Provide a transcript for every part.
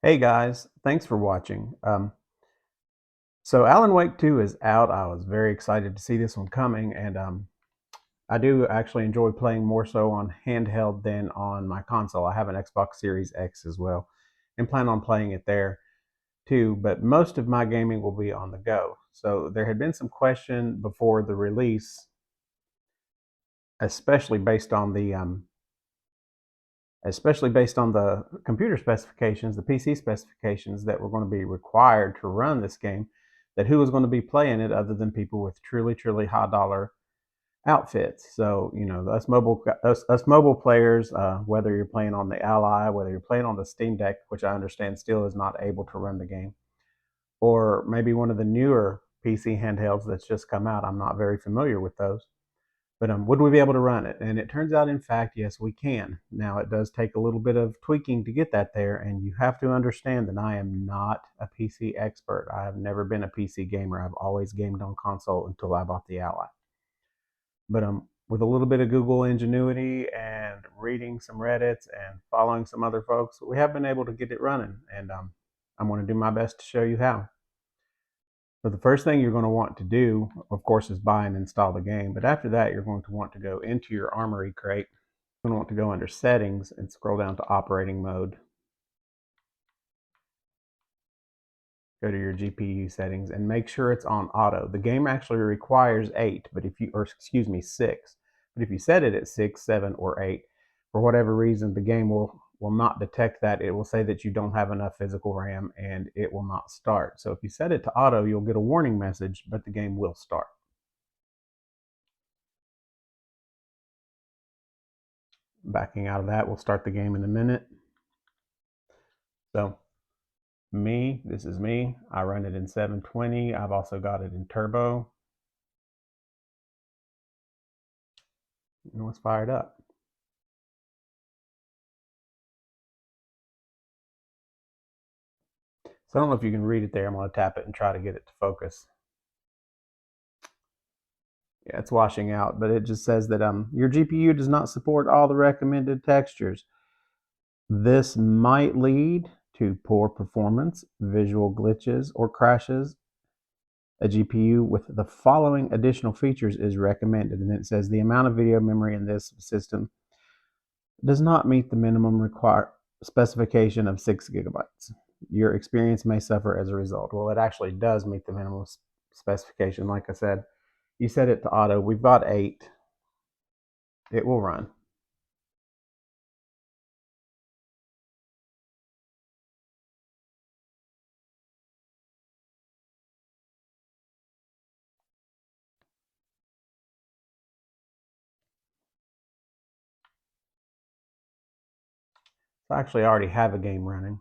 Hey guys, thanks for watching. So Alan Wake 2 is out. I was very excited to see this one coming, and I do actually enjoy playing more so on handheld than on my console. I have an Xbox Series X as well, and plan on playing it there too, but most of my gaming will be on the go. So there had been some question before the release, especially based on the computer specifications, the PC specifications that were going to be required to run this game, that who was going to be playing it other than people with truly, truly high dollar outfits. So, us mobile players, whether you're playing on the Ally, whether you're playing on the Steam Deck, which I understand still is not able to run the game, or maybe one of the newer PC handhelds that's just come out. I'm not very familiar with those. But would we be able to run it? And it turns out, in fact, yes, we can. Now, it does take a little bit of tweaking to get that there, and you have to understand that I am not a PC expert. I have never been a PC gamer. I've always gamed on console until I bought the Ally. But with a little bit of Google ingenuity and reading some Reddits and following some other folks, we have been able to get it running, and I'm going to do my best to show you how. So the first thing you're going to want to do, of course, is buy and install the game. But after that, you're going to want to go into your Armory crate. You're going to want to go under Settings and scroll down to Operating Mode. Go to your GPU settings and make sure it's on auto. The game actually requires 8, but if you, or excuse me, 6. But if you set it at 6, 7, or 8, for whatever reason, the game will not detect that. It will say that you don't have enough physical RAM and it will not start. So if you set it to auto, you'll get a warning message, but the game will start. Backing out of that, we'll start the game in a minute. So this is me. I run it in 720. I've also got it in turbo. And let's fire it up. So I don't know if you can read it there. I'm going to tap it and try to get it to focus. Yeah, it's washing out, but it just says that your GPU does not support all the recommended textures. This might lead to poor performance, visual glitches, or crashes. A GPU with the following additional features is recommended. And it says the amount of video memory in this system does not meet the minimum required specification of 6 gigabytes. Your experience may suffer as a result. Well, it actually does meet the minimum specification. Like I said, you set it to auto. We've got 8. It will run. So actually, I already have a game running.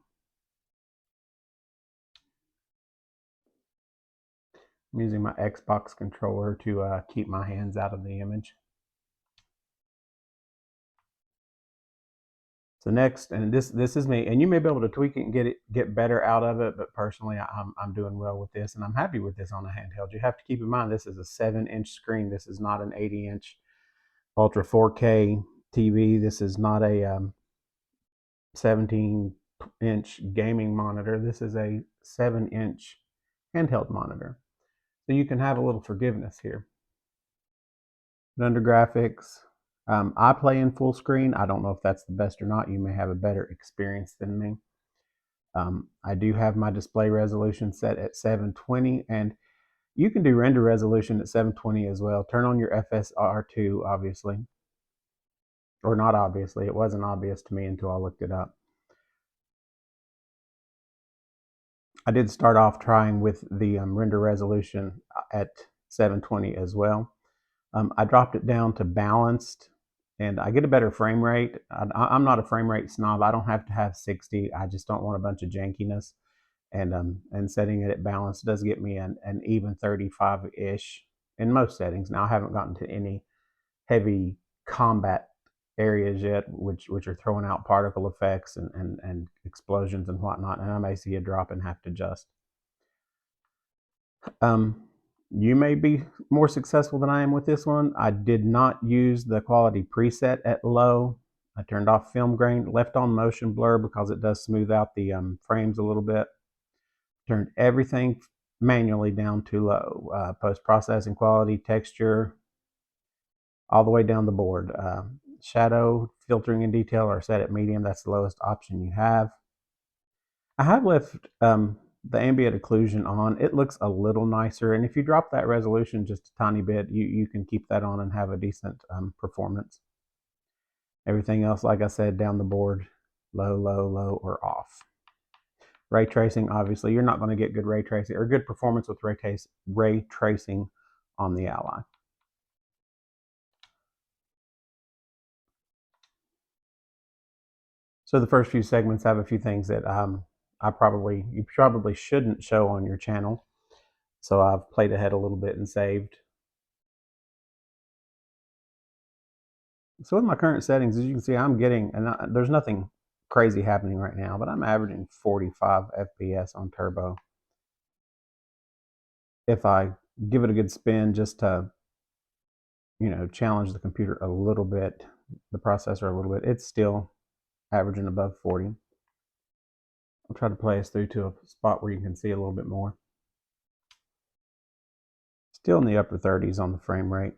I'm using my Xbox controller to keep my hands out of the image. So next, and this is me, and you may be able to tweak it and get better out of it, but personally, I'm doing well with this, and I'm happy with this on a handheld. You have to keep in mind this is a 7-inch screen. This is not an 80-inch Ultra 4K TV. This is not a 17-inch gaming monitor. This is a 7-inch handheld monitor. So you can have a little forgiveness here. But under graphics, I play in full screen. I don't know if that's the best or not. You may have a better experience than me. I do have my display resolution set at 720, and you can do render resolution at 720 as well. Turn on your FSR2, obviously. Or not obviously. It wasn't obvious to me until I looked it up. I did start off trying with the render resolution at 720 as well. I dropped it down to balanced, and I get a better frame rate. I'm not a frame rate snob. I don't have to have 60. I just don't want a bunch of jankiness. And setting it at balanced does get me an even 35-ish in most settings. Now I haven't gotten to any heavy combat areas yet, which are throwing out particle effects and explosions and whatnot, and I may see a drop and have to adjust. You may be more successful than I am with this one. I did not use the quality preset at low. I turned off film grain, left on motion blur because it does smooth out the frames a little bit. Turned everything manually down to low. Post-processing quality, texture, all the way down the board. Shadow, filtering, and detail are set at medium. That's the lowest option you have. I have left the ambient occlusion on. It looks a little nicer, and if you drop that resolution just a tiny bit, you can keep that on and have a decent performance. Everything else, like I said, down the board, low, low, low, or off. Ray tracing, obviously, you're not going to get good ray tracing or good performance with ray tracing on the Ally. So the first few segments have a few things that you probably shouldn't show on your channel. So I've played ahead a little bit and saved. So with my current settings, as you can see, I'm getting, and there's nothing crazy happening right now, but I'm averaging 45 FPS on turbo. If I give it a good spin just to, challenge the computer a little bit, the processor a little bit, it's still averaging above 40. I'll try to play us through to a spot where you can see a little bit more. Still in the upper 30s on the frame rate.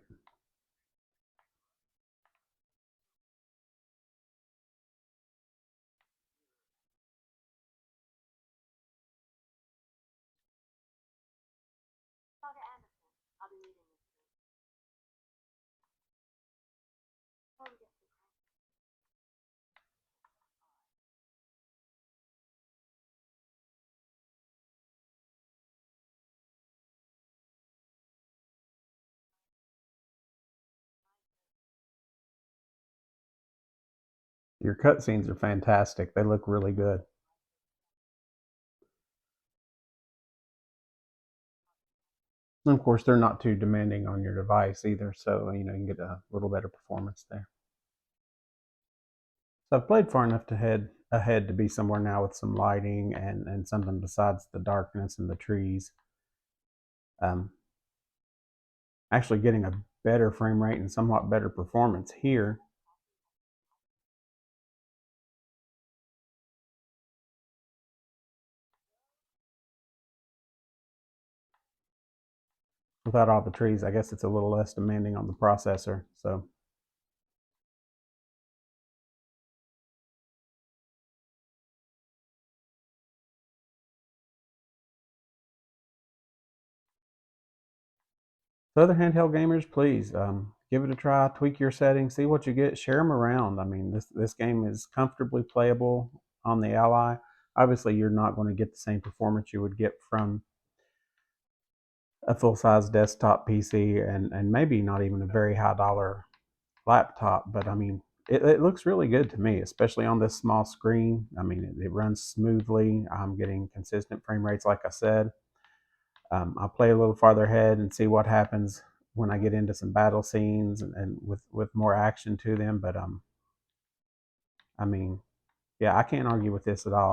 Your cutscenes are fantastic. They look really good. And of course, they're not too demanding on your device either, so you can get a little better performance there. So I've played far enough to head ahead to be somewhere now with some lighting and something besides the darkness and the trees. Actually getting a better frame rate and somewhat better performance here. Without all the trees, I guess it's a little less demanding on the processor. So for other handheld gamers, please give it a try, tweak your settings, see what you get, share them around. I mean, this game is comfortably playable on the Ally. Obviously, you're not going to get the same performance you would get from a full-size desktop PC and maybe not even a very high dollar laptop, but I mean, it looks really good to me, especially on this small screen. I mean, it runs smoothly. I'm getting consistent frame rates, like I said. I'll play a little farther ahead and see what happens when I get into some battle scenes and with more action to them. But I mean, yeah, I can't argue with this at all.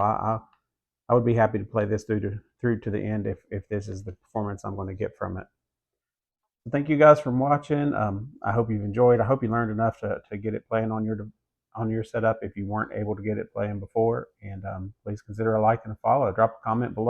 I would be happy to play this through to the end if this is the performance I'm going to get from it. So thank you guys for watching. I hope you've enjoyed. I hope you learned enough to get it playing on your setup if you weren't able to get it playing before. And please consider a like and a follow. Drop a comment below.